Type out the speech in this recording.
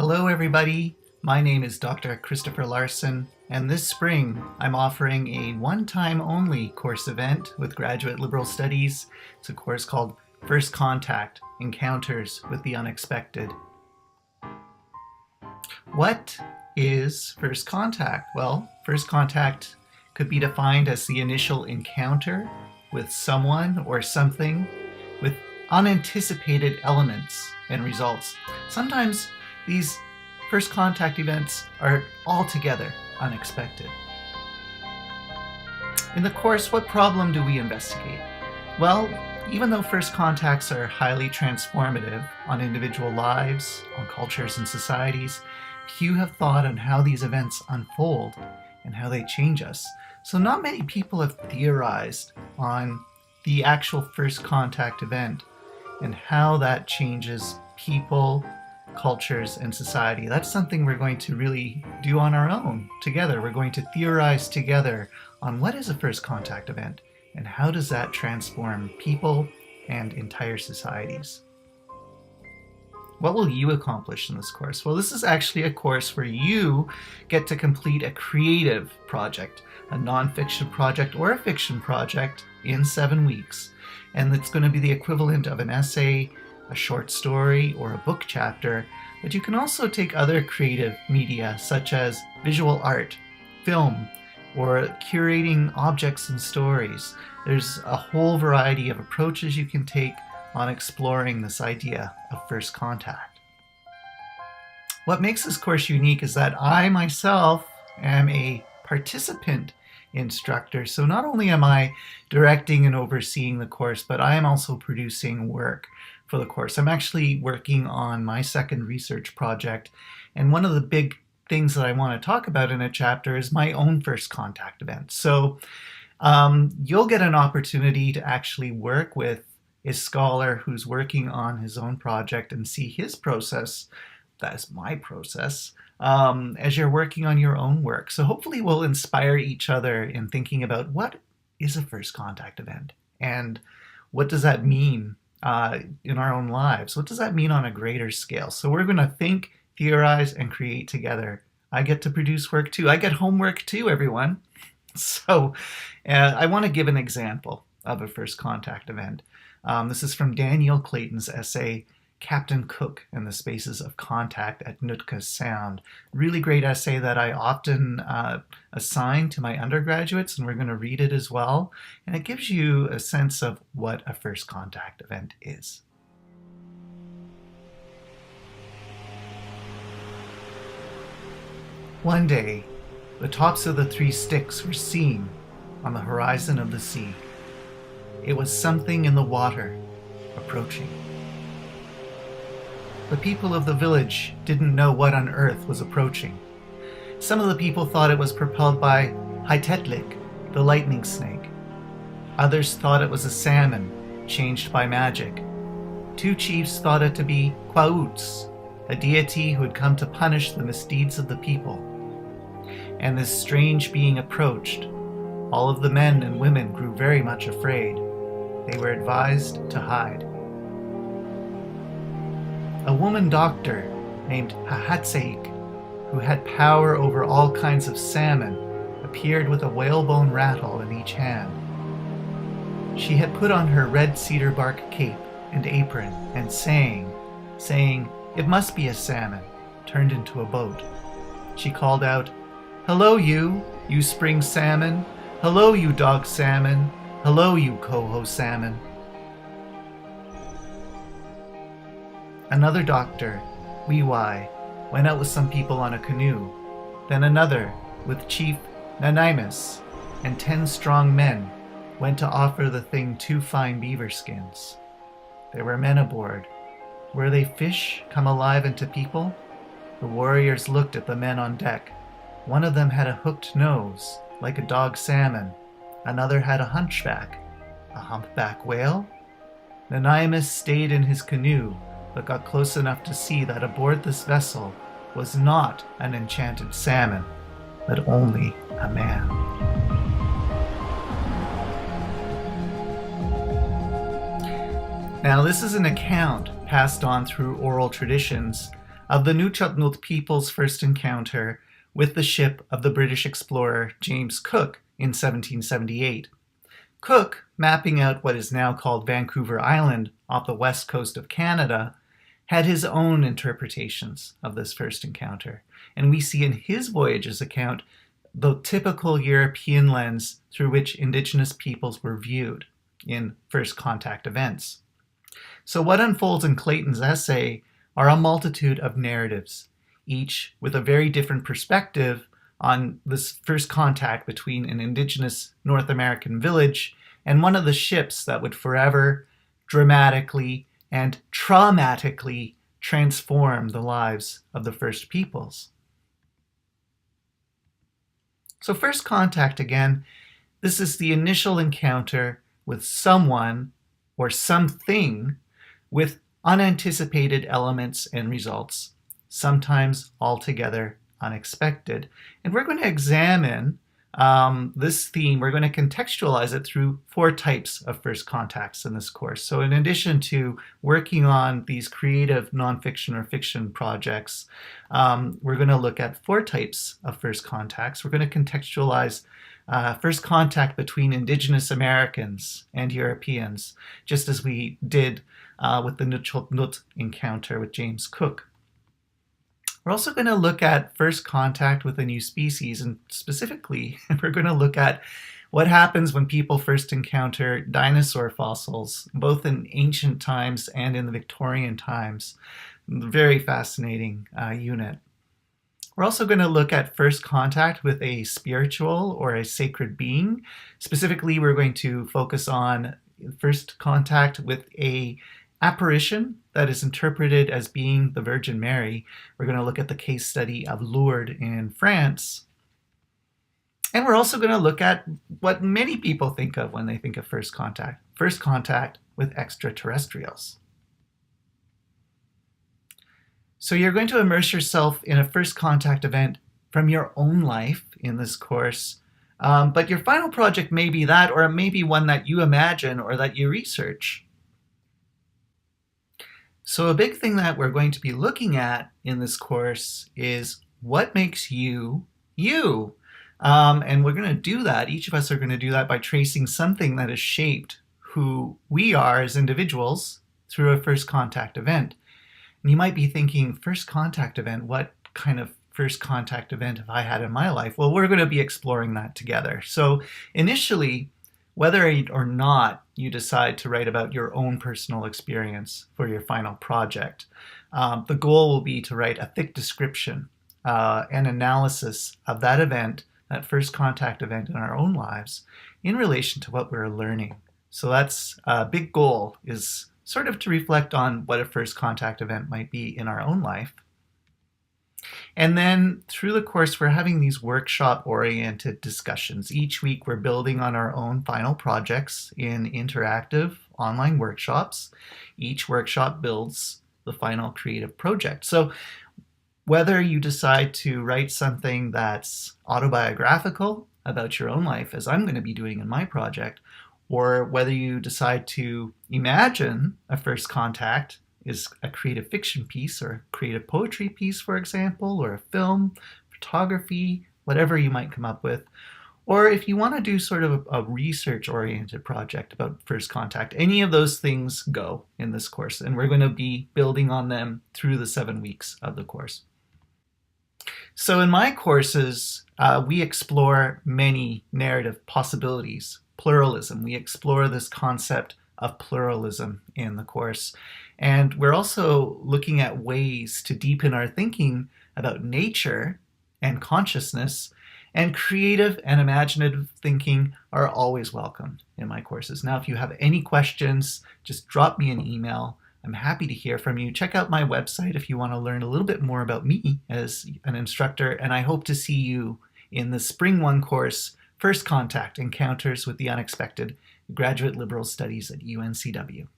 Hello everybody, my name is Dr. Christopher Larson, and this spring I'm offering a one-time only course event with Graduate Liberal Studies. It's a course called First Contact, Encounters with the Unexpected. What is first contact? Well, first contact could be defined as the initial encounter with someone or something with unanticipated elements and results. Sometimes these first contact events are altogether unexpected. In the course, what problem do we investigate? Well, even though first contacts are highly transformative on individual lives, on cultures and societies, few have thought on how these events unfold and how they change us. So not many people have theorized on the actual first contact event and how that changes people, cultures, and society. That's something we're going to really do on our own together. We're going to theorize together on what is a first contact event and how does that transform people and entire societies. What will you accomplish in this course? Well, this is actually a course where you get to complete a creative project, a nonfiction project or a fiction project in 7 weeks. And it's going to be the equivalent of an essay, a short story, or a book chapter. But you can also take other creative media such as visual art, film, or curating objects and stories. There's a whole variety of approaches you can take on exploring this idea of first contact. What makes this course unique is that I myself am a participant instructor. So not only am I directing and overseeing the course, but I am also producing work for the course. I'm actually working on my second research project, and one of the big things that I want to talk about in a chapter is my own first contact event. So you'll get an opportunity to actually work with a scholar who's working on his own project and see his process. That is my process as you're working on your own work. So hopefully we'll inspire each other in thinking about what is a first contact event and what does that mean in our own lives? What does that mean on a greater scale? So we're going to think, theorize, and create together. I get to produce work too. I get homework too, everyone. So I want to give an example of a first contact event. This is from Daniel Clayton's essay, Captain Cook and the Spaces of Contact at Nootka Sound. Really great essay that I often assign to my undergraduates, and we're going to read it as well. And it gives you a sense of what a first contact event is. One day, the tops of the 3 sticks were seen on the horizon of the sea. It was something in the water approaching. The people of the village didn't know what on earth was approaching. Some of the people thought it was propelled by Hitetlik, the lightning snake. Others thought it was a salmon, changed by magic. 2 chiefs thought it to be Quauts, a deity who had come to punish the misdeeds of the people. And this strange being approached. All of the men and women grew very much afraid. They were advised to hide. A woman doctor named Hahatseik, who had power over all kinds of salmon, appeared with a whalebone rattle in each hand. She had put on her red cedar bark cape and apron and saying, "It must be a salmon," turned into a boat. She called out, "Hello you spring salmon. Hello you dog salmon. Hello you coho salmon." Another doctor, Wiwai, went out with some people on a canoe. Then another, with Chief Nanimus and 10 strong men, went to offer the thing 2 fine beaver skins. There were men aboard. Were they fish come alive into people? The warriors looked at the men on deck. One of them had a hooked nose, like a dog salmon. Another had a hunchback. A humpback whale? Nanimus stayed in his canoe, but got close enough to see that aboard this vessel was not an enchanted salmon, but only a man. Now, this is an account passed on through oral traditions of the Nuu-chah-nulth people's first encounter with the ship of the British explorer James Cook in 1778. Cook, mapping out what is now called Vancouver Island off the west coast of Canada, had his own interpretations of this first encounter, and we see in his voyage's account the typical European lens through which Indigenous peoples were viewed in first contact events. So what unfolds in Clayton's essay are a multitude of narratives, each with a very different perspective on this first contact between an Indigenous North American village and one of the ships that would forever, dramatically, and traumatically transform the lives of the first peoples. So first contact, again, this is the initial encounter with someone or something with unanticipated elements and results, sometimes altogether unexpected. And we're going to examine this theme. We're going to contextualize it through 4 types of first contacts in this course. So in addition to working on these creative nonfiction or fiction projects, we're going to look at 4 types of first contacts. We're going to contextualize first contact between Indigenous Americans and Europeans, just as we did with the Nuu-chah-nulth encounter with James Cook. We're also going to look at first contact with a new species, and specifically, we're going to look at what happens when people first encounter dinosaur fossils, both in ancient times and in the Victorian times. Very fascinating unit. We're also going to look at first contact with a spiritual or a sacred being. Specifically, we're going to focus on first contact with a apparition that is interpreted as being the Virgin Mary. We're going to look at the case study of Lourdes in France. And we're also going to look at what many people think of when they think of first contact with extraterrestrials. So you're going to immerse yourself in a first contact event from your own life in this course, but your final project may be that, or it may be one that you imagine or that you research. So a big thing that we're going to be looking at in this course is what makes you, you. And we're going to do that, each of us are going to do that by tracing something that has shaped who we are as individuals through a first contact event. And you might be thinking, first contact event, what kind of first contact event have I had in my life? Well, we're going to be exploring that together. So initially, whether or not you decide to write about your own personal experience for your final project, the goal will be to write a thick description and analysis of that event, that first contact event in our own lives, in relation to what we're learning. So that's a big goal, is sort of to reflect on what a first contact event might be in our own life. And then through the course, we're having these workshop-oriented discussions. Each week, we're building on our own final projects in interactive online workshops. Each workshop builds the final creative project. So whether you decide to write something that's autobiographical about your own life, as I'm going to be doing in my project, or whether you decide to imagine a first contact is a creative fiction piece or a creative poetry piece, for example, or a film, photography, whatever you might come up with. Or if you want to do sort of a research-oriented project about first contact, any of those things go in this course, and we're going to be building on them through the 7 weeks of the course. So in my courses, we explore many narrative possibilities, pluralism. We explore this concept of pluralism in the course. And we're also looking at ways to deepen our thinking about nature and consciousness, and creative and imaginative thinking are always welcome in my courses. Now, if you have any questions, just drop me an email. I'm happy to hear from you. Check out my website if you want to learn a little bit more about me as an instructor, and I hope to see you in the Spring 1 course, First Contact: Encounters with the Unexpected, Graduate Liberal Studies at UNCW.